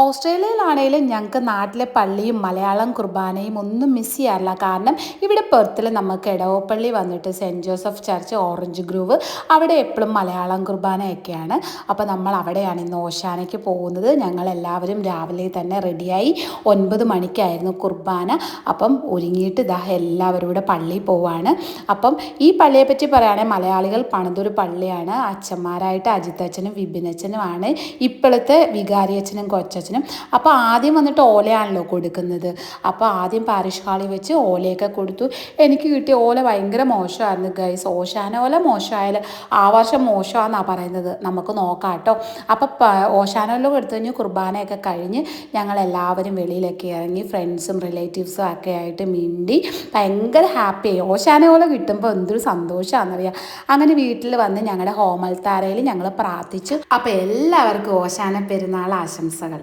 ഓസ്ട്രേലിയയിലാണെങ്കിലും ഞങ്ങൾക്ക് നാട്ടിലെ പള്ളിയും മലയാളം കുർബാനയും ഒന്നും മിസ് ചെയ്യാറില്ല. കാരണം ഇവിടെ പെർത്തിൽ നമുക്ക് എടവപ്പള്ളി വന്നിട്ട് saint Joseph church, orange grove, അവിടെ എപ്പോഴും മലയാളം കുർബാനയൊക്കെയാണ്. അപ്പോൾ നമ്മൾ അവിടെയാണ് ഇന്ന് ഓശാനയ്ക്ക് പോകുന്നത്. ഞങ്ങളെല്ലാവരും രാവിലെ തന്നെ റെഡിയായി. 9 മണിക്കായിരുന്നു കുർബാന. അപ്പം ഒരുങ്ങിയിട്ട് എല്ലാവരും കൂടെ പള്ളിയിൽ പോവാണ്. അപ്പം ഈ പള്ളിയെപ്പറ്റി പറയുകയാണെങ്കിൽ മലയാളികൾ പണിതൊരു പള്ളിയാണ്. അച്ഛന്മാരായിട്ട് അജിത്തച്ഛനും വിപിനച്ഛനുമാണ് ഇപ്പോഴത്തെ വികാരിയച്ഛനും കൊച്ചച്ഛനും. അപ്പോൾ ആദ്യം വന്നിട്ട് ഓലയാണല്ലോ കൊടുക്കുന്നത്. അപ്പോൾ ആദ്യം പാരിഷ് ഹാളിൽ വെച്ച് ഓലയൊക്കെ കൊടുത്തു. എനിക്ക് കിട്ടിയ ഓല ഭയങ്കര മോശമായിരുന്നു ഗൈസ്. ഓശാന ഓല മോശമായാലും ആ വർഷം മോശമാണെന്നാണ് പറയുന്നത്. നമുക്ക് നോക്കാം കേട്ടോ. അപ്പോൾ ഓശാന ഓല കൊടുത്തു കഴിഞ്ഞ് കുർബാനയൊക്കെ കഴിഞ്ഞ് ഞങ്ങളെല്ലാവരും വെളിയിലൊക്കെ ഇറങ്ങി ഫ്രണ്ട്സും റിലേറ്റീവ്സും ഒക്കെ ആയിട്ട് മിണ്ടി ഭയങ്കര ഹാപ്പിയായി. ഓശാന ഓല കിട്ടുമ്പോൾ എന്തൊരു സന്തോഷമാണെന്നറിയാം. അങ്ങനെ വീട്ടിൽ വന്ന് ഞങ്ങളുടെ ഹോമൽത്താരയിൽ ഞങ്ങൾ പ്രാർത്ഥിച്ചു. അപ്പോൾ എല്ലാവർക്കും ഓശാന പെരുന്നാൾ ആശംസകൾ.